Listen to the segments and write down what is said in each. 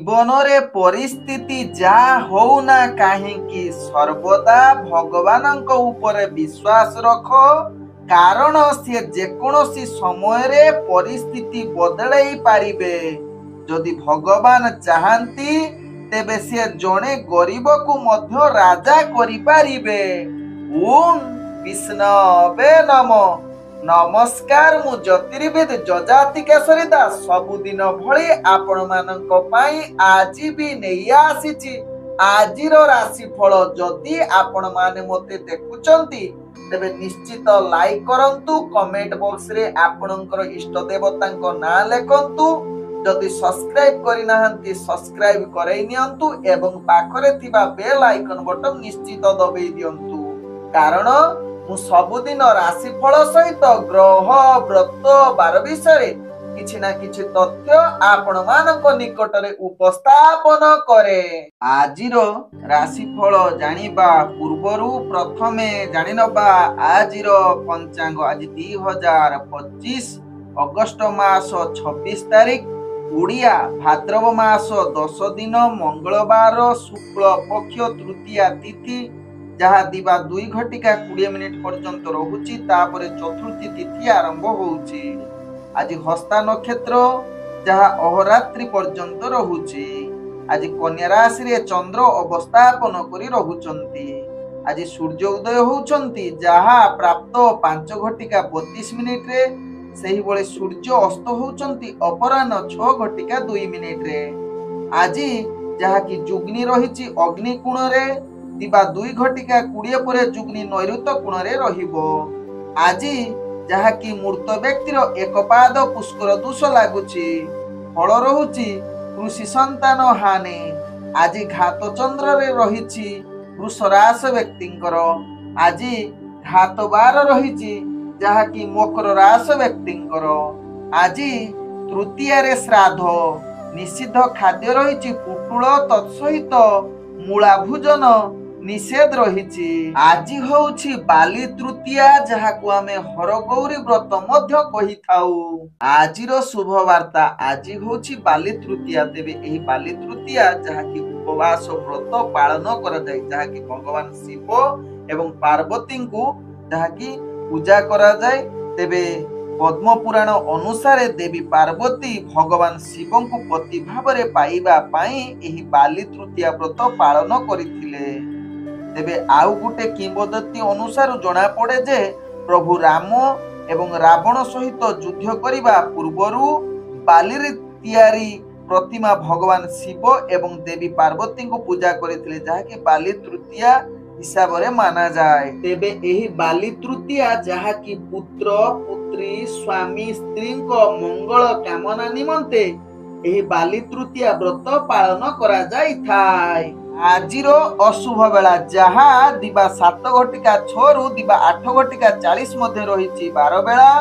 जीवन रे परिस्थिति जा होना काहेकि सर्वदा भगवान ऊपर विश्वास रख कारण सी जेकोसी समय रे परिस्थिति बदलई पारिबे। जदि भगवान चाहती तेबे से जड़े गरीब को मध्य राजा करि पारिबे। ओम विष्णवे नमः। नमस्कार, मु ज्योतिर्विद जजाति केशरी दास सबुदिन भली आपण मानक पई आज भी नहीं आसीची आजिर राशिफल। जदि आपण माने मते देखुचंती तेबे निश्चित लाइक करंतु, कमेंट बॉक्स रे आपणकर इष्ट देवतांको नाम लेखंतु। जदि सब्सक्राइब करि नाहंती सब्सक्राइब करई नियंतु एवं पाखरे थिबा बेल आइकन बटन निश्चित दबेई दियंतु, कारण मु सबुदिन राशिफल सहित ग्रह व्रत बार विषय किछि ना किछि तथ्य आपण मानक निकटरे उपस्थापन करे। आजिरो राशिफल जानिबा पूर्वरु प्रथमे जानिनबा आजिरो पंचांग। आज 2025 अगस्त मास 26 तारिख उड़िया भाद्रव मास 10 दिन मंगलवार शुक्ल पक्ष तृतीया तिथि जहाँ दिवा 2 घटिका 20 मिनिट पर्यंत रहुची। तापरे चतुर्थी तिथि आरंभ होउची। आज हस्ता नक्षत्र जहाँ अहोरात्रि पर्यंत रहुची। आज कन्या राशि रे चंद्र अवस्थापन करी रहुचंती। आज सूर्य उदय होउचंती जहाँ प्राप्त 5 घटिका 32 मिनिट रे। सही बळे सूर्य अस्त होउचंती अपराह्न 6 घटिका 2 मिनिट रे। आज जहाँ की जुग्नि रहिची अग्नि कोण रे दिवा 2 घटिका 20 पर जुग्नि नैऋत्य कोण रे रहिबो। आज जहाँ की मृत व्यक्तिर एक पाद पुष्कर दोष लागुची। फल रहुची कृषि संतान हानि। आज घात चंद्र रे रहिची वृष राशि व्यक्तिंकर। आज घात बार रहिची जहाँ की मकर राशि व्यक्तिंकर। आज तृतीया रे श्राद्ध निषिद्ध खाद्य रहिची पुटुळ तत्सहित मूला भोजन निषेध रहिची। आज होउछि बाली तृतीया जहाकु आमे हरगौरी व्रत मध्य कहि थाउ। आजिरो शुभ वार्ता आज होउछि बाली तृतीया। तेबे एही बाली तृतीया जहाकि उपवास व्रत पालन करा जाय, जहाकि भगवान शिव एवं पार्वती को जहाकि पूजा करा जाय। तेबे पद्म पुराण अनुसार देवी पार्वती भगवान शिव को पति भाव रे पाइबा पाई एही बाली तृतीया व्रत पालन करिथिले। तेबे आउ गुटे किंबदंती अनुसार जना पड़े जे प्रभु राम एवं रावण सहित युद्ध करिबा पूर्वरु बाली रे तैयारी प्रतिमा भगवान शिव एवं देवी पार्वती को पूजा करथिले, जहाकि बाली तृतीया हिसाब रे माना जाए। तेबे एही बाली तृतीया जहाकि पुत्र पुत्री स्वामी स्त्री को मंगल कामना निमंते एही बाली तृतीया व्रत पालन करा जाय थाय। आजिरो अशुभ बेला जहाँ दिवा 7 घटिका 6 रु दिवा 8 घटिका 40 मध्य रही 12 बेला।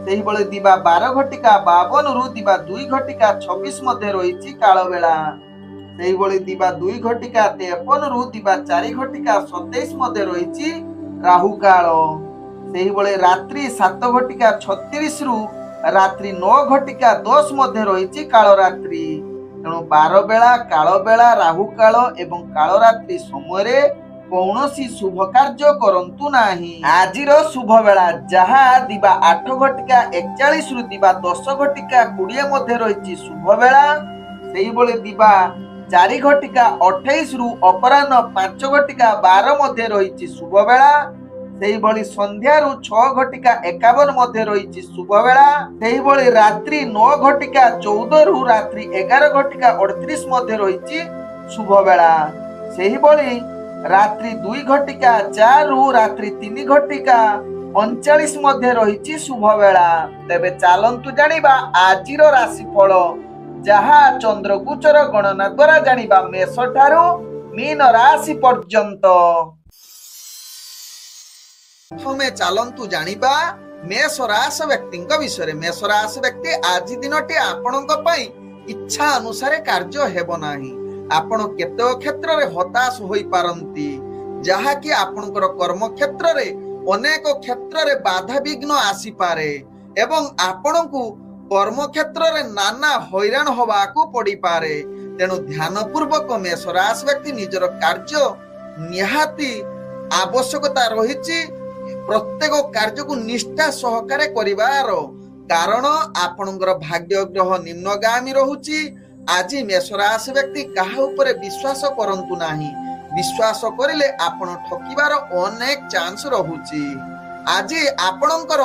सेही बळे दिवा 12 घटिका 52 रु दिवा 2 घटिका 26 मध्य रही काल बेला। सेही बळे दिवा 2 घटिका 53 रु दिवा 4 घटिका 27 मध्य रही राहु काल। सेही बळे रात्रि 7 घटिका 36 रु रात्रि 9 घटिका 10 मध्य रही काल रात्रि। तेणु 12 बेला काल बेला राहु काल एवं काल रात्रि समय कौनसी शुभ कार्य करंतु नाही। आजिर शुभ बेला जहाँ दिवा 8 घटिका 41 रु दिवा 10 घटिका 20 मध्य रही शुभ बेला। सेही बळे दिवा 4 घटिका 28 रु अपराह्न 5 घटिका 12 मध्य रही शुभ बेला। सेही बळी संध्या रु 6 घटिका 51 मध्य रही शुभ बेला। सेही बळी रात्रि 9 घटिका 14 रु रात्रि 11 घटिका 38 मध्य रही शुभ बेला। सेही बळी रात्रि 2 घटिका 4 रु रात्रि 3 घटिका 39 मध्य रही शुभ बेला। तेबे चालंतु जानिबा आजिरो राशिफल जहाँ चंद्र गोचर गणना द्वारा जानिबा मेष ठारू मीन राशि पर्यंत। प्रथमे चालंतु जानिबा मेष राशि व्यक्तिଙ୍କ विषय। मेष राशि व्यक्ति आज दिनटी आपणଙ୍କ ପାଇଁ इच्छा अनुसार कार्य हेबो नाही। आपण केते क्षेत्र रे हताश होई पारंती, जहा कि आपणकर कर्म क्षेत्र रे अनेक क्षेत्र रे बाधा विघ्न आसी पारे एवं आपणଙ୍କୁ कर्म क्षेत्र रे नाना हैरान होबाकू पड़ी पारे। तेणु ध्यान पूर्वक मेष राशि व्यक्ति निजर कार्य निहाती आवश्यकता रही प्रत्येक कार्य को निष्ठा सहकारे करिवार कारण आपणकर भाग्य ग्रह निम्नगामी रहुची। आज मेष राशि व्यक्ति काहा उपरे विश्वास करंतु नाही, विश्वास करिले आपण ठकिबार अनेक चांस रहुची। आज आपणकर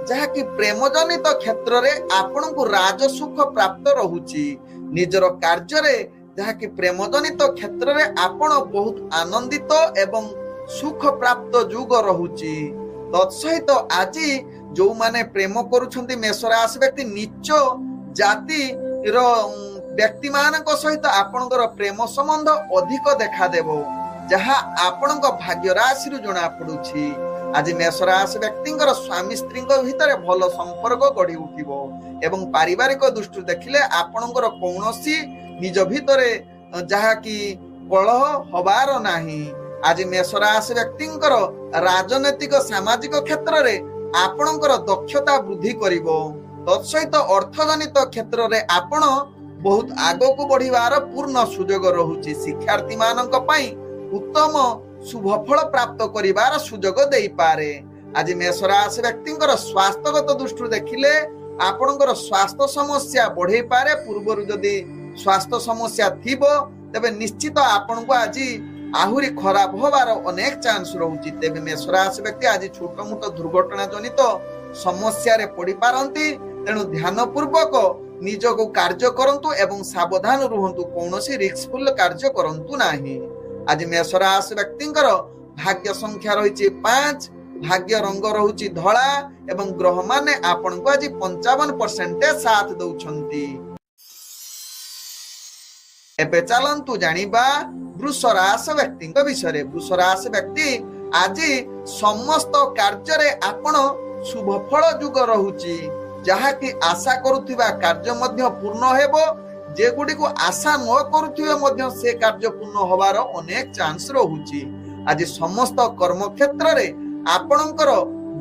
जहा कि प्रेम जनित क्षेत्र रे आपणको राजसुख प्राप्त रहुची। निजर कार्य रे जहा कि प्रेम जनित क्षेत्र रे आपण बहुत आनंदित एवं सुख प्राप्त जुग रहुची। तत्सहित आज जो माने प्रेम करूछंती मेष राशि व्यक्ति नीच जाति रो व्यक्ति मानक सहित आपणकर प्रेम संबंध अधिक देखा देबो, जहा आपणक भाग्य राशि रु जणा पडुछि। आज मेष राशि व्यक्तिंकर स्वामी स्त्री भितर भल संपर्क गढ़ी उठिबो एवं पारिवारिक दृष्टि देखिले आपणकर कौनसी निज भितरे जहा कि कलह हबार नाही। आज मेष राशि व्यक्तिंकर राजनैतिक सामाजिक क्षेत्र रे आपणकर दक्षता वृद्धि करिवो। तत्सहित अर्थजनित क्षेत्र रे आपण बहुत आगो को बढ़िवार पूर्ण सुजोग रहुछि। शिक्षार्थी मानक पई उत्तम शुभ फल प्राप्त करिवार सुजोग देई पारे। आज मेष राशि व्यक्तिंकर स्वास्थ्यगत दृष्टि देखिले आपणकर स्वास्थ्य समस्या बढ़ई पारे। पूर्वरु जदि स्वास्थ्य समस्या थिबो तबे निश्चित आपणको आज आहुरी खराब होबार अनेक चांस रहुछि। तेबे मेष राशि व्यक्ति आज छोट मोट दुर्घटना जनित समस्या रे पड़ी पारंती। तेणु ध्यान पूर्वक निज को कार्य करंतु एवं सावधान रुहंतु, कौनसी रिस्कफुल कार्य करंतु नाही। आज मेष राशि व्यक्तिंकर भाग्य संख्या रही 5, भाग्य रंग रहुछि धला एवं ग्रह माने आपनको आज 55% साथ दउछंती। एबे चलंतु जानिबा वृष राशि व्यक्ति विषय। वृष राशि व्यक्ति आज समस्त कार्य रे आपण शुभ फल जुग रहुछि, जहा कि आशा करुथिबा कार्य मध्य पूर्ण हेबो। जे गुडी को आशा न करुथिबे मध्य से कार्य पूर्ण होबार अनेक चांस रहुछि। आज समस्त कर्म क्षेत्र रे आपणकर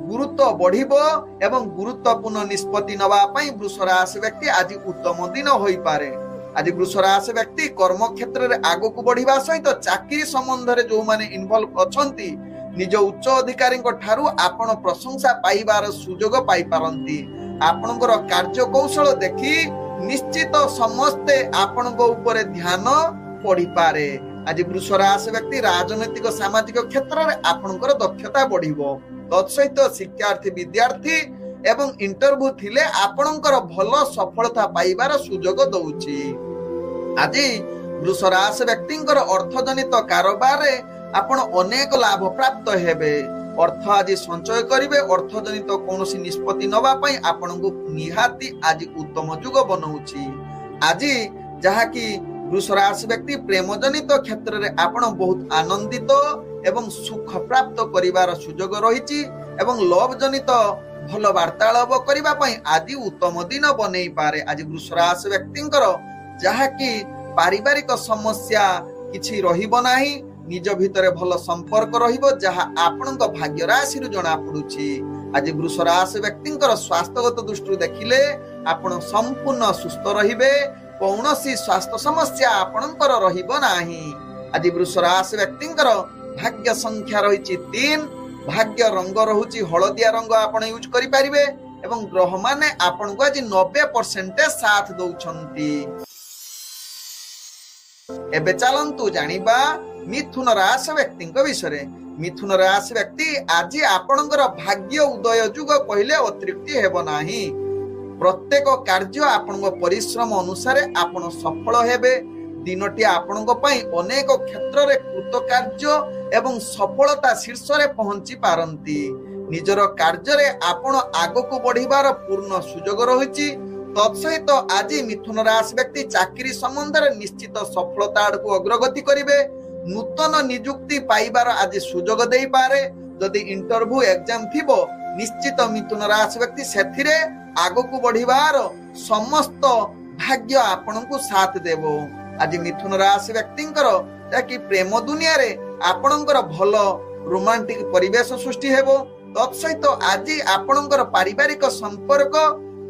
गुरुत्व बढ़िबो एवं गुरुत्वपूर्ण निष्पत्ति नबा पई वृष राशि व्यक्ति आज उत्तम दिन होई पारे। आज वृष राशि व्यक्ति कर्म क्षेत्र रे आगो को बढ़िबा सहित चाकरी संबंध रे जो माने इन्वॉल्व अछंती निज उच्च अधिकारी ठारू आपण प्रशंसा पाइबार सुजोग पाई पारंती। आपणकर कार्य कौशल देखि निश्चित समस्ते आपणको ऊपर ध्यान पड़ी पारे। आज वृष राशि व्यक्ति राजनैतिक सामाजिक क्षेत्र रे आपणकर दक्षता बढ़िबो। तत्सहित शिक्षार्थी विद्यार्थी एवं इंटरव्यू थिले आपणकर भल सफलता पाइबार सुजोग दउछि। आज वृष राशि व्यक्तिंकर अर्थजनित कारोबार रे आपण अनेक लाभ प्राप्त हेबे। अर्थ आज संचय करिवे। अर्थजनित कौनसी निष्पत्ति नबा पई आपणको निहाती आज उत्तम जुग बनउछि। आज जहा कि वृष राशि व्यक्ति प्रेम जनित क्षेत्र रे आपण बहुत आनंदित एवं सुख प्राप्त करिवार सुजोग रहिछि एवं लव जनित भल वार्तालाप करिबा पई आदि उत्तम दिन बनै पारे। आज वृष राशि व्यक्तिंकर जहा कि पारिवारिक समस्या किछि रहिबो नाही, निज भितरे भल संपर्क रहिबो, जहा आपणक भाग्य राशि रु जणा पडुछि। आज वृष राशि व्यक्तिंकर स्वास्थ्यगत दृष्टि देखिले आपण संपूर्ण सुस्थ रहिबे, कौनसी स्वास्थ्य समस्या आपणकर रहिबो नाही। आज वृष राशि व्यक्तिंकर भाग्य संख्या रहिछि 3, भाग्य रंग रहुछि हळदिया रंग आपण यूज करि परिबे एवं ग्रह माने आपणको आज 90% साथ दउछंती। एबे चलंतु जानिबा मिथुन राशि व्यक्ति विषय। मिथुन राशि व्यक्ति आज आपणकर भाग्य उदय जुग कहले अतिरिक्त हेबो नाही। प्रत्येक कार्य आपणको परिश्रम अनुसार आपण सफल हेबे। दिनटी आपणको पई अनेक क्षेत्र रे कृतकार्य एवं सफलता शीर्ष रे पहुंची पारंती। निजर कार्य रे आपण आगो को बढ़िबार पूर्ण सुजोग रहिछि। तत्सहित आज मिथुन राशि व्यक्ति चाकरी संबंध रे निश्चित सफलता को अग्रगति करिवे। नूतन नियुक्ति पाइबार आज सुजोग देई पारे। जदि इंटरव्यू एग्जाम थिबो निश्चित मिथुन राशि व्यक्ति सेथिरे आगो को बढ़िबार समस्त भाग्य आपनकु साथ देबो। आज मिथुन राशि व्यक्तिंकर ताकि प्रेम दुनिया रे आपनकर भल रोमांटिक परिवेश सृष्टि हेबो। तत्सहित आज आपनकर पारिवारिक संपर्क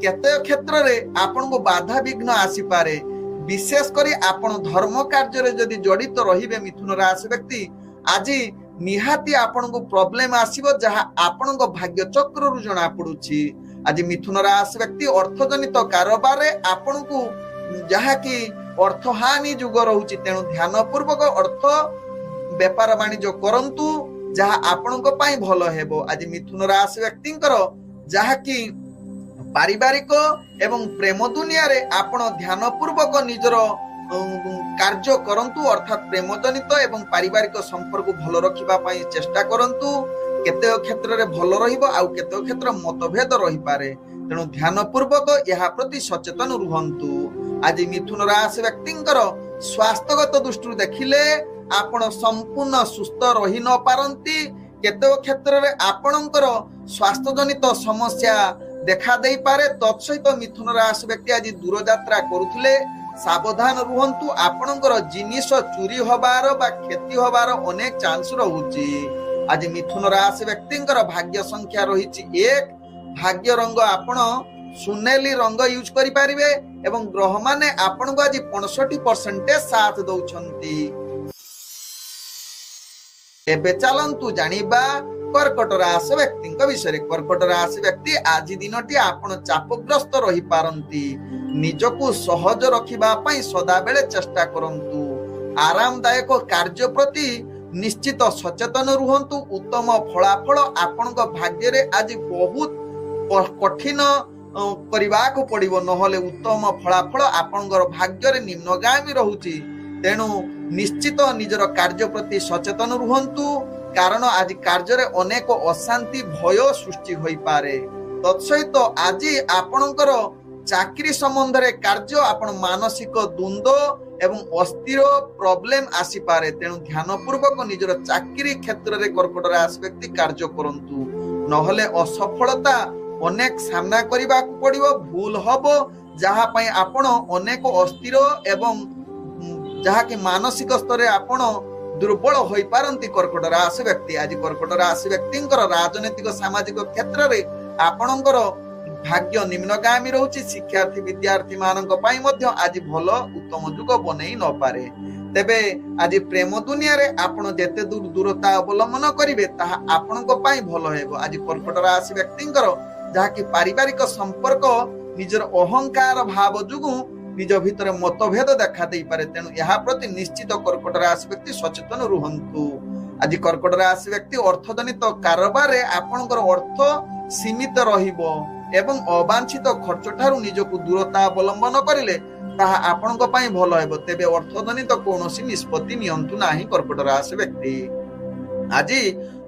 केते क्षेत्र रे आपनको बाधा विघ्न आसी पारे। विशेष करी आपण धर्म कार्य जदि जड़ित रहिबे मिथुन राशि व्यक्ति आज निहाती आपण को प्रॉब्लम आसीबो जहा आपण को भाग्य चक्र रु जणा पडुछि। आज मिथुन राशि व्यक्ति अर्थजनित कारोबार रे आपण को जहा कि अर्थ हानि जुग रहुछि तेणु ध्यान पूर्वक अर्थ व्यापार वाणिज्य करंतु जहा आपण को पाई भलो हेबो। आज मिथुन राशि व्यक्तिंकर जहा कि पारिवारिक एवं प्रेम दुनिया रे आपण ध्यान पूर्वक निजर कार्य करंतु अर्थात प्रेम जनित एवं पारिवारिक संपर्क भलो रखिबा पई चेष्टा करंतु। केते क्षेत्र रे भलो रहिबो आउ केते क्षेत्र मतभेद रहि पारे तेणु ध्यान पूर्वक यहा प्रति सचेतन रुहंतु। आज मिथुन राशि व्यक्तिंकर स्वास्थ्यगत दृष्टि देखिले आपण संपूर्ण सुस्थ रहि न पारंती। केते क्षेत्र रे आपणकर स्वास्थ्य जनित समस्या देखा दे पारे। तत्सहित मिथुन राशि व्यक्ति आज दूर यात्रा करुथिले सावधान रुहंतु। आपणकर जिनिस चोरी होबार बा क्षति होबार अनेक चांस रहुछि। आज मिथुन राशि व्यक्तिंकर भाग्य संख्या रहिछि 1। भाग्य रंग आपण सुनेली रंग यूज करि पारिबे एवं ग्रह माने आपण को आज 65% साथ दउछंती। एबे चलंतु जानिबा कर्कट राशि व्यक्ति विषय। कर्कट राशि व्यक्ति आज दिनटी आपण चापग्रस्त रही पारंती। निजको सहज रखिबा पई सदा बेले चेष्टा करंतु। आरामदायक कार्य प्रति निश्चित सचेतन रुहंतु। उत्तम फलाफल आपण को भाग्य रे आज बहुत कठिन करबा को पड़िबो नहले उत्तम फलाफल आपनकर भाग्य रे निम्नगामी रहुछि। तेणु निश्चित निजर कार्य प्रति सचेतन रुहंतु कारण आज कार्य रे अनेक अशांति भय सृष्टि होई पारे। तत्सहित आज आपनकर चाकरी संबंध रे कार्य आपण मानसिक द्वंद्व एवं अस्थिर प्रॉब्लम आसी पारे। तेणु ध्यान पूर्वक निजर चाकरी क्षेत्र रे कर्कट राशि व्यक्ति कार्य करंतु नहले असफलता अनेक सामना करबा को पड़िबो। भूल हबो जहा पई आपण अनेक अस्थिर एवं जहा कि मानसिक स्तर आपण दुर्बल होई पारंती कर्कट राशि व्यक्ति। आज कर्कट राशि व्यक्तिंकर राजनीतिक सामाजिक क्षेत्र रे आपणकर भाग्य निम्नगामी रहुछि। शिक्षार्थी विद्यार्थी मानक पई मध्य आज भलो उत्तम जुग बनेई न पारे। तेबे आज प्रेम दुनिया रे आपण जेते दूर दूरता अवलंबन करिवे ताहा आपणक पई भलो हेबो। आज कर्कट राशि व्यक्तिंकर जहा कि पारिवारिक संपर्क निजर अहंकार भाव जुगु निज भितर मतभेद देखा दे पारे। तेणु यहा प्रति निश्चित कर्कट राशि व्यक्ति सचेतन रुहंतु। आज कर्कट राशि व्यक्ति अर्थजनित कारोबार रे आपनकर अर्थ सीमित रहिबो एवं अवांछित खर्च ठारू निजको दूरता अवलंबन करिले ताहा आपनक पई भलो हेबो। तेबे अर्थजनित कोनोसी निष्पत्ति नियंतु नाही कर्कट राशि व्यक्ति। आज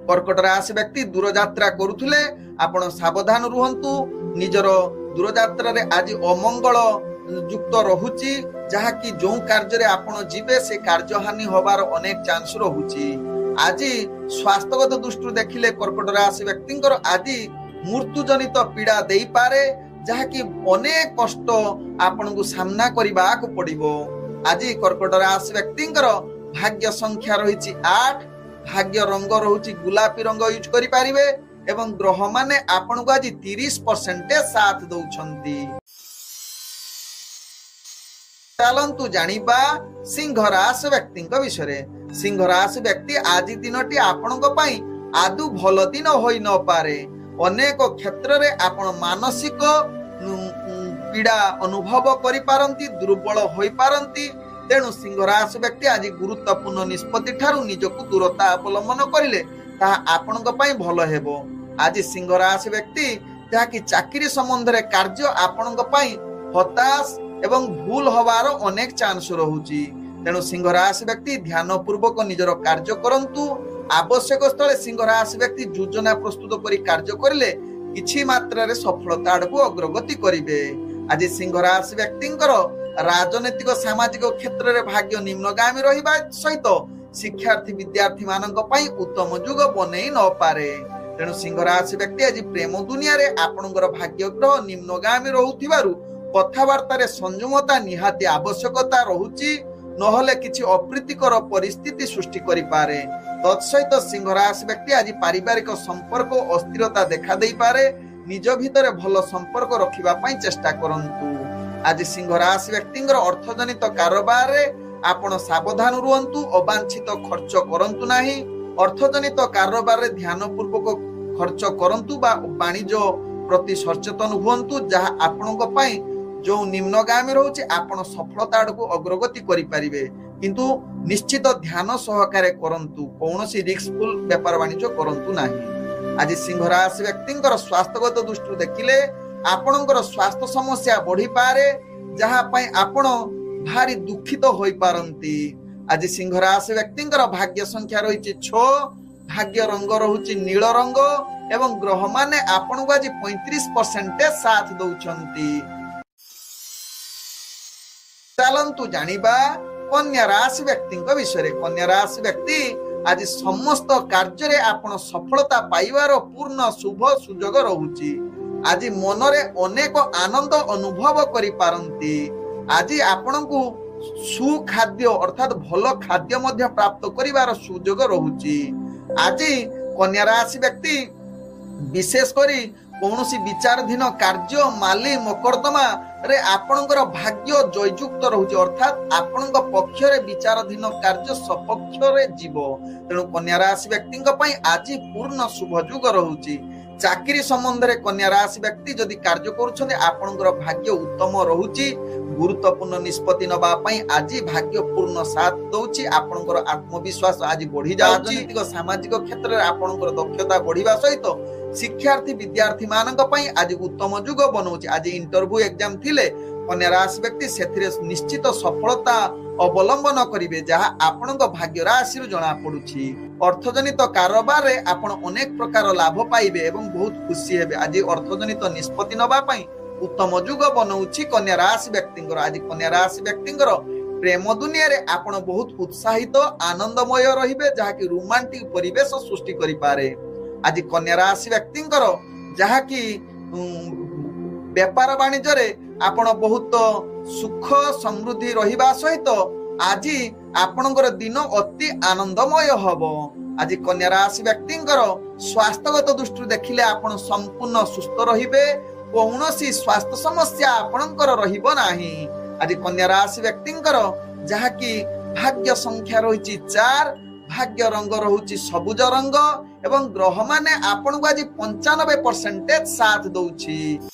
कर्कट राशि व्यक्ति दूर यात्रा करुथिले आपण सावधान रुहंतु। निजर दूर यात्रा रे आज अमंगल युक्त रहुछि जहा कि जो कार्य रे आपण जीवे से कार्य हानि होबार अनेक चांस रहुछि। आज स्वास्थ्यगत दृष्टि देखिले कर्कट राशि व्यक्तिंकर आज मृत्यु जनित पीड़ा देई पारे जहा कि अनेक कष्ट आपण को सामना करबा को पड़िबो। आज कर्कट राशि व्यक्तिंकर भाग्य संख्या रहिछि 8। भाग्य रंग रहुछि गुलाबी रंग यूज करि पारिबे एवं ग्रह माने आपण को आज 30% साथ दउछंती। चलंतु जानिबा सिंह राशि व्यक्ति विषय। सिंह राशि व्यक्ति आज दिनटी आपणक पई आदु भल दिन होई न पारे। अनेक क्षेत्र रे आपण मानसिक पीड़ा अनुभव करि पारंती दुर्बल होई पारंती। तेणु सिंह राशि व्यक्ति आज गुरुत्वपूर्ण निष्पत्ति ठारू निजको दूरता अवलंबन करिले ताहा आपणक पई भलो हेबो। आज सिंह राशि व्यक्ति जहा कि चाकरी संबंध रे कार्य आपणक पई हताश एवं भूल होबार अनेक चांस रहुछि। तेणु सिंह राशि व्यक्ति ध्यान पूर्वक निजर कार्य करंतु। आवश्यक स्थले सिंह राशि व्यक्ति योजना प्रस्तुत करी कार्य करिले किछि मात्रा रे सफलता आडकु अग्रगति करिवे। आज सिंह राशि व्यक्तिंकर राजनीतिक सामाजिक क्षेत्र रे भाग्य निम्नगामी रहिबा सहित शिक्षार्थी विद्यार्थी मानक पई उत्तम जुग बनेई न पारे। तेणु सिंह राशि व्यक्ति आज प्रेम दुनिया रे आपनकर भाग्य ग्रह निम्नगामी रहुथिबारु कथावार्ता रे संयमता निहाती आवश्यकता रहुछि नहले किछि अप्रीतिकर परिस्थिति सृष्टि करि पारे। तत्सहित सिंह राशि व्यक्ति आज पारिवारिक संपर्क अस्थिरता देखा दे पारे। निज भितर भल संपर्क रखिबा पई चेष्टा करंतु। आज सिंह राशि व्यक्ति अर्थ जनित कारोबार रे आपण सावधान रुहंतु, अवांछित खर्च करंतु नाही। अर्थजनित कारोबार रे ध्यान पूर्वक खर्च करंतु बा वाणिज्य प्रति सचेतन हुअंतु, जहा आपणक पई जो निम्नगामी रहउछि आपण सफलता आडकु अग्रगति करि परिबे, किंतु निश्चित ध्यान सहकारे करंतु, कौनसी रिस्कफुल व्यापार वाणिज्य करंतु नाही। आज सिंह राशि व्यक्तिंकर स्वास्थ्यगत दृष्टि देखिले आपणकर स्वास्थ्य समस्या बढ़ी पारे, जहा पई आपण भारी दुखित होई पारंती। आज सिंह राशि व्यक्तिंकर भाग्य संख्या रही 6, भाग्य रंग रहुछि नील रंग एवं ग्रह माने आपन को आज 35% साथ दउछंती। चलंतु जानिबा कन्या राशि व्यक्तिंक विषय। कन्या राशि व्यक्ति आज समस्त कार्य रे आपण सफलता पाइबार पूर्ण शुभ सुजोग रहुछि। आज मनरे अनेक आनंद अनुभव करि पारंती। आज आपनकु सुखाद्य अर्थात भल खाद्य मध्य प्राप्त करिवार सुजोग रहुछि। आज कन्या राशि व्यक्ति विशेष करी कौनसी विचारधीन कार्य माली मकरदमा रे आपनकर भाग्य जययुक्त रहुछि, अर्थात आपनक पक्ष रे विचारधीन कार्य सपक्ष रे जीव। तेणु कन्या राशि व्यक्तिंक पई आज पूर्ण शुभ युग रहुछि। चाकरी संबंध रे कन्या राशि व्यक्ति जदि कार्य करूछन्ते आपनकर भाग्य उत्तम रहुछि। गुरुत्वपूर्ण निष्पत्ति नबा पई आज भाग्य पूर्ण साथ दउछि। आपनकर आत्मविश्वास आज बढ़ी जाउछि। राजनीतिक सामाजिक क्षेत्र रे आपनकर दक्षता बढ़िबा सहित शिक्षार्थी विद्यार्थी मानक पई आज उत्तम युग बनउछि। आज इंटरव्यू एग्जाम थिले कन्या राशि व्यक्ति सेथिरे निश्चित सफलता अवलंबन करिवे, जहा आपनक भाग्य राशि रु जणा पडुछि। अर्थजनित कारोबार रे आपण अनेक प्रकार लाभ पाइबे एवं बहुत खुशी हेबे। आज अर्थजनित निष्पत्ति नबा पई उत्तम युग बनउछि कन्या राशि व्यक्तिंकर। आज कन्या राशि व्यक्तिंकर प्रेम दुनिया रे आपण बहुत उत्साहित आनंदमय रहिबे, जहा कि रोमांटिक परिवेश सृष्टि करि पारे। आज कन्या राशि व्यक्तिंकर जहा कि व्यापार वाणिज्य रे आपण बहुत सुख समृद्धि रहिबा सहित आज आपणकर दिन अति आनंदमय हबो। आज कन्या राशि व्यक्तिंकर स्वास्थ्यगत दृष्टि देखिले आपण संपूर्ण सुस्थ रहिबे, कौनसी स्वास्थ्य समस्या आपणकर रहिबो नाही। आज कन्या राशि व्यक्तिंकर जहा कि भाग्य संख्या रहिछि 4, भाग्य रंग रहुछि सबुज रंग एवं ग्रह माने आपण को आज 95% साथ दउछि।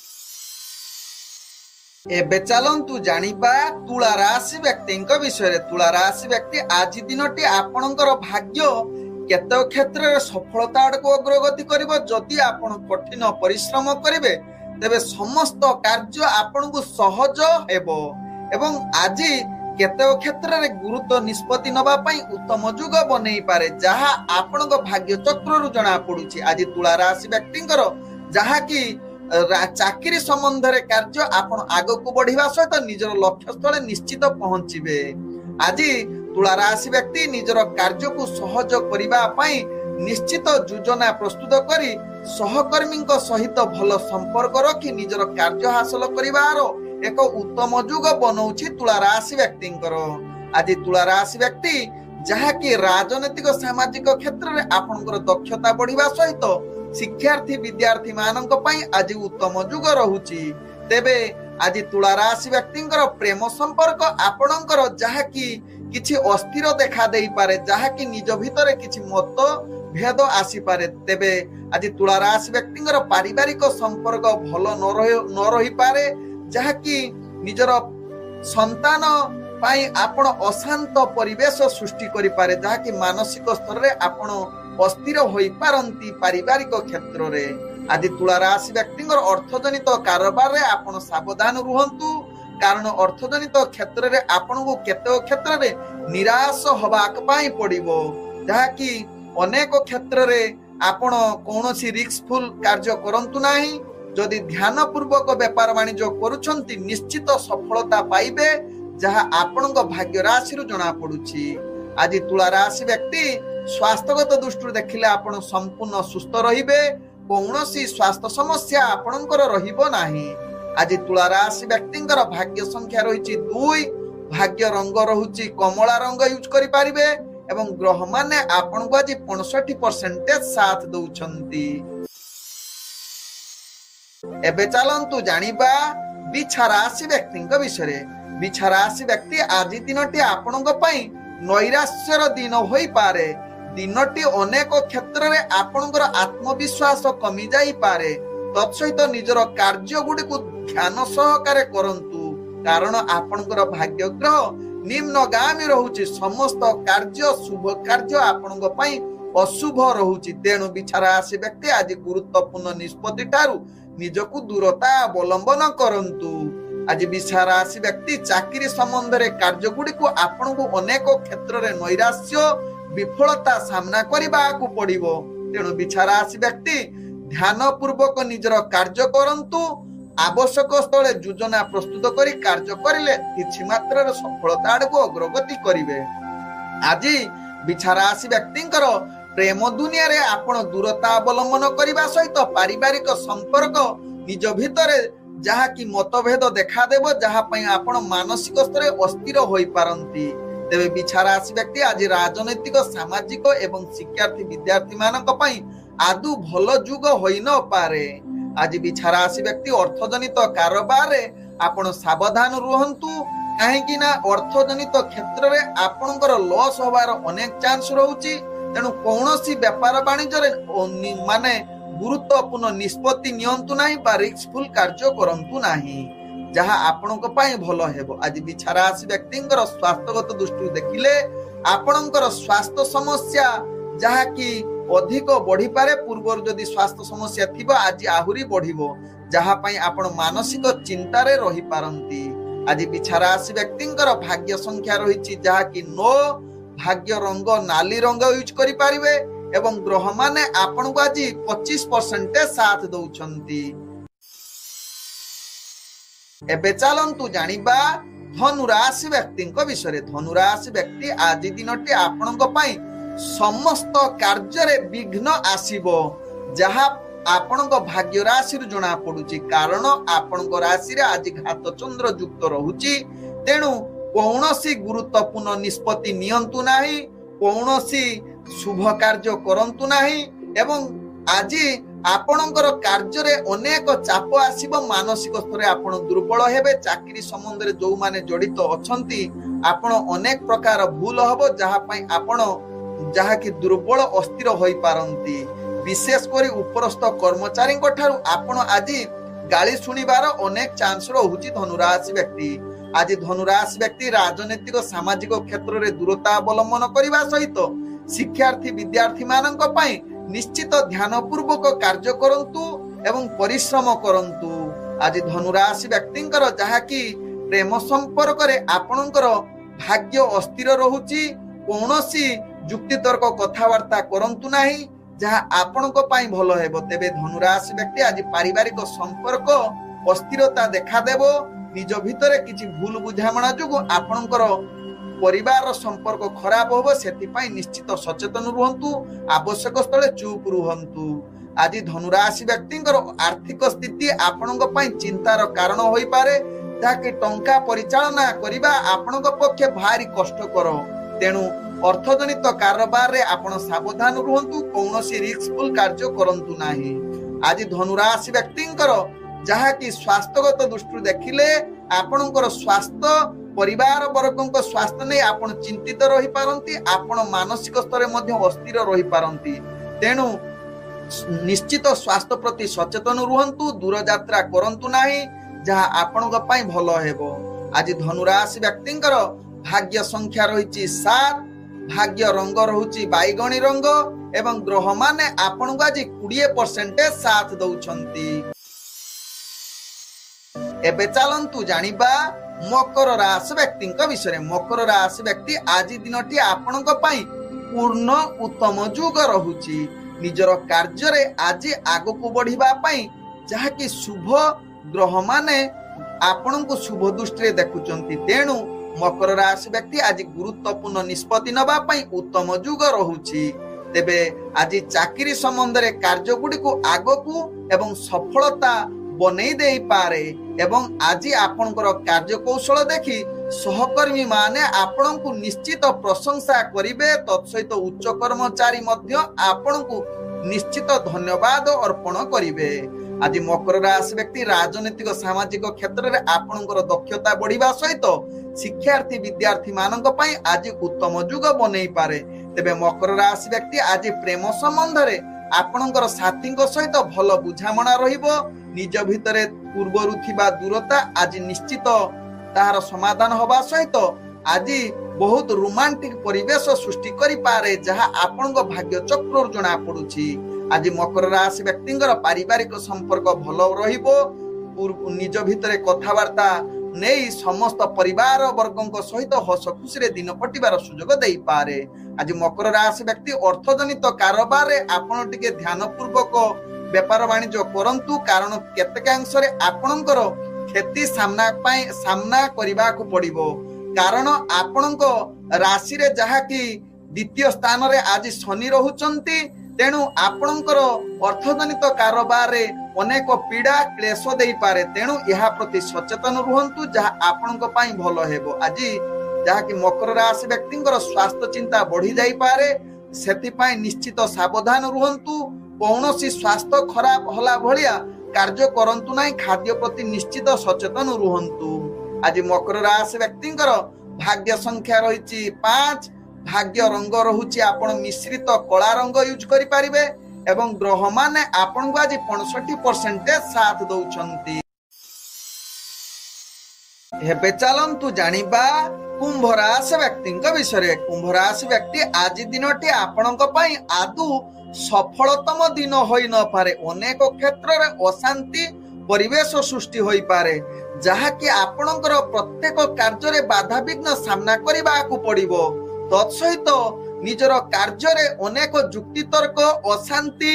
एबे चलंतु जानिबा तुला राशि व्यक्तिंक विषय। तुला राशि व्यक्ति आज दिनटी आपणकर भाग्य केते क्षेत्र रे सफलता आडको अग्रगति करिवो। जदि आपण कठिन परिश्रम करिवे तेबे समस्त कार्य आपणकु सहज हेबो एवं आज केते क्षेत्र रे गुरुत्व निष्पत्ति नबा पई उत्तम युग बनै पारे, जहा आपणक भाग्य चक्र रु जणा पडुछि। आज तुला राशि व्यक्तिंकर जहा कि चाकरी संबंध रे कार्य आपण आगको बढ़िबा सहित निजर लक्ष्य स्थले निश्चित पहुंचीबे। आज तुला राशि व्यक्ति निजर कार्य को सहज करिबा पई निश्चित योजना प्रस्तुत करी सहकर्मी सहित भल संपर्क रखी निजर कार्य हासिल करिवार एक उत्तम युग बनउछि तुला राशि व्यक्तिंकर। आज तुला राशि व्यक्ति जहा कि राजनीतिक सामाजिक क्षेत्र रे आपनकर दक्षता बढ़िबा सहित शिक्षार्थी विद्यार्थी मानक पई आज उत्तम युग रहुछि। तेबे आज तुला राशि व्यक्तिंकर प्रेम संपर्क आपनकर जहा कि किछि अस्थिर देखा देई पारे, जहा कि निज भितरे किछि मत भेद आसी पारे। तेबे आज तुला राशि व्यक्तिंकर पारिवारिक संपर्क भल न रही पारे, जहा कि निजर संतान पाई आपण अशांत परिवेश सृष्टि करि पारे, जहा कि मानसिक स्तर रे आपण अस्थिर होई पारंती पारिवारिक क्षेत्र रे। आज तुला राशि व्यक्तिंकर अर्थजनित कारोबार रे आपण सावधान रुहंतु, कारण अर्थजनित क्षेत्र रे आपण को केते क्षेत्र रे निराश होबाक पाई पड़िबो, जहा कि अनेक क्षेत्र रे आपण कोनोसी रिस्कफुल कार्य करंतु नाही। जदि ध्यान पूर्वक व्यापार वाणिज्य करूछंती निश्चित सफलता पाइबे, जहा आपणक भाग्य राशि रु जणा पडुछि। आज तुला राशि व्यक्ति स्वास्थ्यगत दृष्टि देखिले आपण संपूर्ण सुस्थ रहिबे, कौनसी स्वास्थ्य समस्या आपणकर रहिबो नाही। आज तुला राशि व्यक्तिंकर भाग्य संख्या रहिछि 2, भाग्य रंग रहुछि कमला रंग यूज करि पारिबे एवं ग्रह माने आपणको आज 65% साथ दउछंती। एबे चलंतु जानिबा बिछा राशि व्यक्ति विषय बिछा राशि व्यक्ति आज दिनटी आपण नैराश्यर दिन हो पारे। दिनटी अनेक क्षेत्र में आपणकर आत्मविश्वास कमी जाई पारे। तत्सहित निजर कार्य गुड़ी को ध्यान सहकारे करंतु कारण आपणकर भाग्य ग्रह निम्नगामी रहुची। समस्त कार्य शुभ कार्य आपणक पई अशुभ रहुची। तेणु बिछा राशि व्यक्ति आज गुरुत्वपूर्ण निष्पत्ति ठारू निजकु दूरता अवलंबन करंतु। आज बिछा राशि व्यक्ति चाकरी संबंध रे कार्य गुड़ी को आपणकु अनेक क्षेत्र रे नैराश्य विफलता सामना करबा को पड़िबो। तेणु बिछा राशि व्यक्ति ध्यान पूर्वक निजर कार्य करंतु। आवश्यक स्थले योजना प्रस्तुत करी कार्य करिले किछि मात्रा सफलता आड़को अग्रगति करिवे। आज बिछा राशि व्यक्तिंकर प्रेम दुनिया रे आपण दूरता अवलंबन करबा सहित पारिवारिक संपर्क निज भितरे जहा कि मतभेद देखा देबो, जहा पई आपण मानसिक स्तर अस्थिर होई पारंती। तेबे बिछा राशि व्यक्ति आज राजनैतिक सामाजिक एवं शिक्षार्थी विद्यार्थी मानक पई आदु भल जुग होई न पारे। आज बिछा राशि व्यक्ति अर्थजनित कारोबार रे आपण सावधान रुहंतु। काहेकि ना अर्थजनित क्षेत्र रे आपणकर लॉस होबार अनेक चांस रहउची। तेणु कौनसी व्यापार वाणिज्य रे माने गुरुत्वपूर्ण निष्पत्ति नियंतु नाही बा रिस्कफुल कार्य करंतु नाही, जहा आपणक पई भलो हेबो। आज बिछा राशि व्यक्तिंकर स्वास्थ्यगत दृष्टि देखिले आपणकर स्वास्थ्य समस्या जहा कि अधिक बढ़ी पारे। पूर्व जदि स्वास्थ्य समस्या थिबो आज आहुरी बढ़िबो, जहा पई आपण मानसिक चिंता रे रही पारंती। आज बिछा राशि व्यक्तिंकर भाग्य संख्या रहिछि जहा कि 9। भाग्य रंग नाली रंग यूज करि पारिबे एवं ग्रह माने आपण को आज 25% साथ दउछंती। एबे चलंतु जानिबा धनु राशि व्यक्तिंक विषय। धनु राशि व्यक्ति आज दिनटी आपणक पई समस्त कार्य रे विघ्न आसीबो, जहा आपणक भाग्य राशि रु जणा पडुची। कारण आपणक राशि रे आज घात चंद्र युक्त रहुची। तेणु कौनसी गुरुत्वपूर्ण निष्पत्ति नियंतु नाही, कौनसी शुभ कार्य करंतु नाही एवं आज आपणकर कार्य रे अनेक चाप आसीबो। मानसिक स्तर आपण दुर्बल हेबे। चाकरी संबंध रे जो माने जड़ित अछंती आपण अनेक प्रकार भूल हबो, जहा पई आपण जहा कि दुर्बल अस्थिर होई पारंती। विशेष करी उपरस्थ कर्मचारी ठारू आपण आज गाली सुनिबार अनेक चांस रहुची। धनुराशि व्यक्ति आज धनुराशि व्यक्ति राजनीतिक सामाजिक क्षेत्र रे दूरता अवलंबन करबा सहित शिक्षार्थी विद्यार्थी मानक पई निश्चित ध्यान पूर्वक कार्य करंतु एवं परिश्रम करंतु। आज धनुराशि व्यक्तिंकर जहा कि प्रेम संपर्क रे आपणकर भाग्य अस्थिर रहुची। कौनसी जुक्ति तर्क कथावार्ता करंतु नाही, जहा आपणक पई भलो हेबो। तेबे धनुराशि व्यक्ति आज पारिवारिक संपर्क अस्थिरता देखा देबो। निज भितरे किछि भूल बुझामणा जोगु आपणकर परिवार संपर्क खराब होबो। सेति पई निश्चित सचेतन रुहंतु। आवश्यक स्थले चुप रुहंतु। आज धनुराशि व्यक्तिंकर आर्थिक स्थिति आपणक पई चिंतार कारण होई पारे, ताकि टंका परिचालना करिबा आपणक पक्षे भारी कष्टकर। तेणु अर्थजनित कारोबार रे आपण सावधान रुहंतु। कौनसी रिस्कफुल कार्य करंतु नाही। आज धनुराशि व्यक्तिंकर जहा कि स्वास्थ्यगत दृष्टि देखिले आपणकर स्वास्थ्य परिवार वर्गक स्वास्थ्य नै आपण चिंतित रही पारंती। आपण मानसिक स्तर मध्ये अस्थिर रही पारंती। तेणु निश्चित स्वास्थ्य प्रति सचेतन रुहंतु। दूर यात्रा करंतु नाही, जहा आपणक पई भलो हेबो। आज धनुराशि व्यक्तिंकर भाग्य संख्या रहिछि 7। भाग्य रंग रहुछि बैगणी रंग एवं ग्रह माने आपण को आज 20% साथ दउछंती। एबे चलंतु जानिबा मकर राशि व्यक्तिंक विषय। मकर राशि व्यक्ति आज दिनटी आपणक पई पूर्ण उत्तम जुग रहुछि। निजर कार्य रे आज आगको बढ़िबा पई जहा कि शुभ ग्रह माने आपणको शुभ दृष्टि रे देखुचंती। तेणु मकर राशि व्यक्ति आज गुरुत्वपूर्ण निष्पत्ति नबा पई उत्तम जुग रहुछि। तेबे आज चाकरी संबंध रे कार्य गुडी को आगको एवं सफलता बनै देई पारे एवं आज आपनकर कार्य कौशल देखि सहकर्मी माने आपनकु निश्चित प्रशंसा करिवे। तत्सहित उच्च कर्मचारी मध्य आपनकु निश्चित धन्यवाद अर्पण करिवे। आज मकर राशि व्यक्ति राजनीतिक सामाजिक क्षेत्र में आपणकर दक्षता बढ़िबा सहित शिक्षार्थी विद्यार्थी मानक पई आज उत्तम जुग बनै पारे। तेबे मकर राशि व्यक्ति आज प्रेम संबंध रे आपणकर साथी सहित भल बुझामणा रहिबो। निज भितरे पूर्वरु थिबा दूरता आज निश्चित ताहार समाधान होबा सहित आज बहुत रोमांटिक परिवेश सृष्टि करि पारे, जहा आपन भाग्य चक्र जना पड़ुछि। आज मकर राशि व्यक्तिंकर पारिवारिक संपर्क भल रहिबो। निज भितरे कथावार्ता नहीं समस्त परिवार वर्गों सहित हस खुशी रे दिन कटिबार सुजोग देई पारे। आज मकर राशि व्यक्ति अर्थजनित कारोबार रे आपण टिके ध्यान पूर्वक व्यापार वाणिज्य करंतु, कारण केतेकांश रे आपणकर क्षति सामना करबा को पड़िबो। कारण आपणक राशि रे जहा कि द्वितीय स्थान रे आज शनि रहुचंती, तेणु आपणकर अर्थजनित कारोबार रे अनेक पीड़ा क्लेश देई पारे। तेणु यहा प्रति सचेतन रुहंतु, जहा आपणक पई भलो हेबो। आज जहा कि मकर राशि व्यक्तिंकर स्वास्थ्य चिंता बढ़ी जाई पारे, सेति पई निश्चित सावधान रुहंतु। कौनसी स्वास्थ्य खराब होला भलिया कार्य करंतु नाही। खाद्य प्रति निश्चित सचेतन रुहंतु। आज मकर राशि व्यक्तिंकर भाग्य संख्या रहिछि 5, भाग्य रंग रहुछि आपण मिश्रित कला रंग यूज करि पारिबे एवं ग्रह माने आपण को आज 65% साथ दउछंती। हेबे चलंतु जानिबा कुंभ राशि व्यक्तिंक विषय। कुंभ राशि व्यक्ति आज दिनटी आपणक पई आदु सफलतम दिन होई न पारे। अनेक क्षेत्र रे अशांति परिवेश सृष्टि होई पारे, जहा कि आपणकर प्रत्येक कार्य रे बाधा विघ्न सामना करबा को पड़िबो। तत्सहित निजर कार्य रे अनेक जुक्ति तर्क अशांति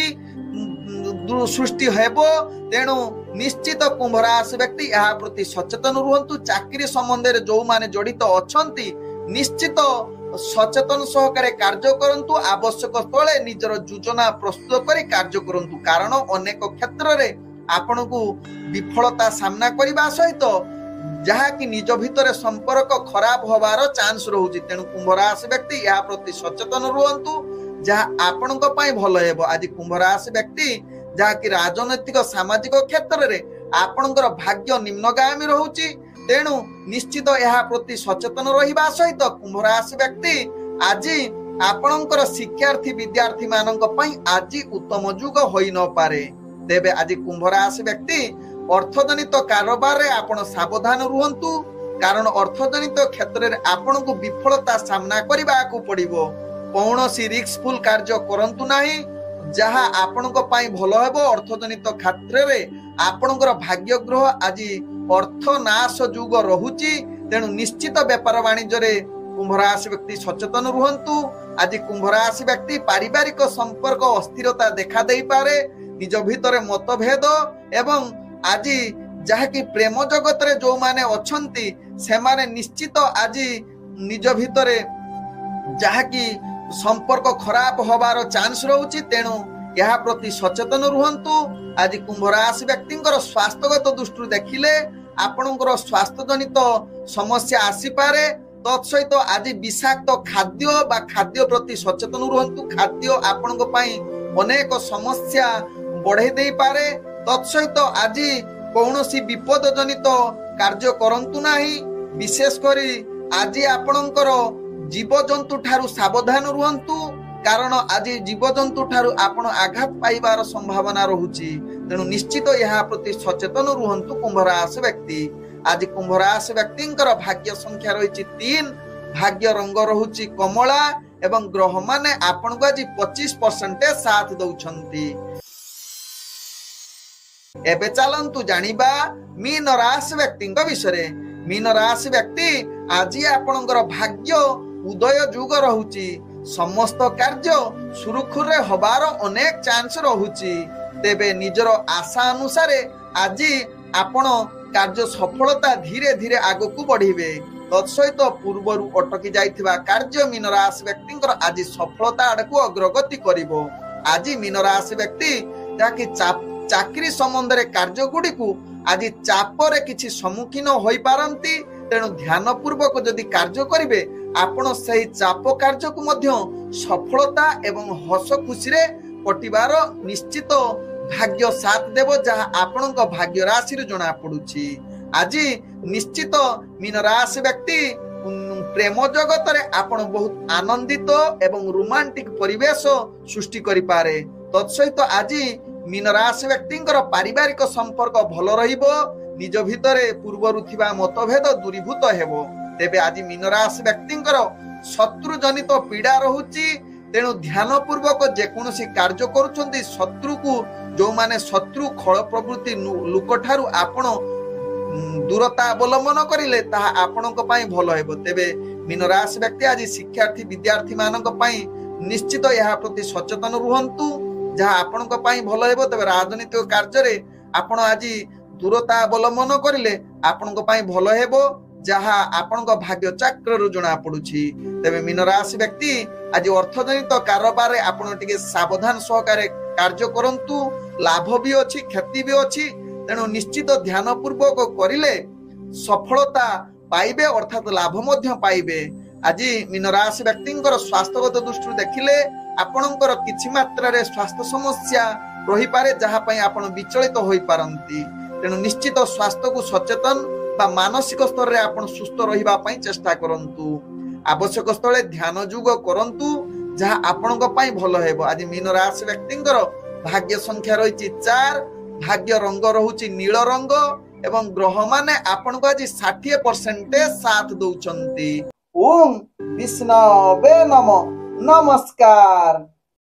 सृष्टि हेबो। तेणु निश्चित कुंभ राशि व्यक्ति यहा प्रति सचेतन रुहंतु। चाकरी संबंध रे जो माने जड़ित अछंती निश्चित सचेतन सहकारे कार्य करंतु। आवश्यक स्थले निजर योजना प्रस्तुत करी कार्य करंतु, कारण अनेक क्षेत्र रे आपनको विफलता सामना करबा सहित जहा कि निज भितर संपर्क खराब होबार चांस रहुछि। तेणु कुंभ राशि व्यक्ति यहा प्रति सचेतन रुहंतु, जहा आपणक पई भलो हेबो। आज कुंभ राशि व्यक्ति जहा कि राजनैतिक सामाजिक क्षेत्र रे आपणकर भाग्य निम्नगामी रहुछि। तेणु निश्चित यहा प्रति सचेतन रहिबा सहित कुंभ राशि व्यक्ति आज आपणकर शिक्षार्थी विद्यार्थी मानक पई आज उत्तम जुग होई न पारे। तेबे आज कुंभ राशि व्यक्ति अर्थजनित कारोबार रे आपण सावधान रुहंतु, कारण अर्थजनित क्षेत्र रे आपण को विफलता सामना करबा को पड़िबो। कौनसी रिस्कफुल कार्य करंतु नाही, जहा आपण को पई भलो हेबो। अर्थजनित क्षेत्र रे आपणकर भाग्य ग्रह आज अर्थ नाश जुग रहुछि। तेणु निश्चित व्यापार वाणिज्य रे कुंभ राशि व्यक्ति सचेतन रुहंतु। आज कुंभ राशि व्यक्ति पारिवारिक संपर्क अस्थिरता देखा देई पारे। निज भितर मतभेद एवं आज जहा कि प्रेम जगत रे जो माने अछंती से माने निश्चित आज निज भितर जहा कि संपर्क खराब होबार चांस रहुछि। तेणु यहा प्रति सचेतन रुहंतु। आज कुंभ राशि व्यक्तिंकर स्वास्थ्यगत दृष्टि देखिले आपणकर स्वास्थ्य जनित समस्या आसी पारे। तत्सहित आज विषाक्त खाद्य बा खाद्य प्रति सचेतन रुहंतु। खाद्य आपणक पई अनेक समस्या बढ़े दे पारे। तत्सहित आज कौनसी विपद जनित कार्य करंतु नाही। विशेष करी आज आपणकर जीवजंतु ठारू सावधान रुहंतु, कारण आज जीवजंतु ठारू आपण आघात पाइबार संभावना रहुछि। तेणु निश्चित यहा प्रति सचेतन रुहंतु कुंभ राशि व्यक्ति। आज कुंभ राशि व्यक्तिंकर भाग्य संख्या रहिछि 3, भाग्य रंग रहुछि कमला एवं ग्रह माने आपण को आज 25% साथ दउछंती। एबे चलंतु जानिबा मीन राशि व्यक्तिंक विषय। मीन राशि व्यक्ति आज आपणकर भाग्य उदय जुग रहुछि। समस्त कार्य सुरुखुर रे होबार अनेक चांस रहुछि। तेबे निजर आशा अनुसार आज आपण कार्य सफलता धीरे धीरे आगो को बढ़िबे। तत्सहित पूर्वरु अटकी जाइथिबा कार्य मीन राशि व्यक्तिंकर आज सफलता आडकु अग्रगति करिवो। आज मीन राशि व्यक्ति ताकि चाकरी संबंध रे कार्य गुडी को आज चाप रे किछि सम्मुखीन होई पारंती। तेणु ध्यान पूर्वक जदि कार्य करिवे आपण सही चाप कार्य को मध्य सफलता एवं हस खुशी रे कटिबार निश्चित भाग्य साथ देव जहाँ आपण भाग्य राशि जना पड़ुछि। आज निश्चित मीन राशि व्यक्ति प्रेम जगत रे आपण बहुत आनंदित एवं रोमांटिक परिवेश सृष्टि करि पारे। तत्सहित आज मीन राशि व्यक्ति पारिवारिक संपर्क भल रहिबो, निज भितरे पूर्वरु थिबा मतभेद दूरीभूत हेबो। तेबे आज मीन राशि व्यक्ति शत्रु जनित पीड़ा रहुछि, तेणु ध्यान पूर्वक जेकोसी कार्य करुछंती शत्रु को जो माने शत्रु खल प्रवृत्ति लोक ठारू आपण दूरता अवलंबन करिले ताहा आपणक पई भल हेबो। तेबे मीन राशि व्यक्ति आज शिक्षार्थी विद्यार्थी मानक पई निश्चित यहा प्रति सचेतन रुहंतु, जहाँ आपणक पई भल हेबो। तेबे राजनीतिक कार्य रे आपण आज दूरता अवलंबन करिले आपणक पई भल हेबो, जहाँ आपणक भाग्य चक्र रु जना पड़ुछि। तेबे मीन राशि व्यक्ति आज अर्थजनित कारोबार रे आपण टिके सावधान सहकारे कार्य करंतु। लाभ भी अछि क्षति भी अछि, तेणु निश्चित ध्यान पूर्वक करिले सफलता पाइबे अर्थात लाभ मध्य पाइबे। आज मीन राशि व्यक्तिंकर स्वास्थ्यगत दृष्टि देखिले आपणकर किछि मात्रा रे स्वास्थ्य समस्या रही पारे, जहाँ पई आपण विचलित होई पारंती। तेणु निश्चित स्वास्थ्य को सचेतन बा मानसिक स्तर रे आपण सुस्थ रहिबा पई चेष्टा करंतु। आवश्यक स्थले ध्यान युग करंतु, जहाँ आपणक पई भल हेबो। आज मीन राशि व्यक्तिंकर भाग्य संख्या रही 4, भाग्य रंग रहुछि नील रंग एवं ग्रह माने आपण को आज 60% साथ दउचंती। ओम विष्णवे नमः। नमस्कार।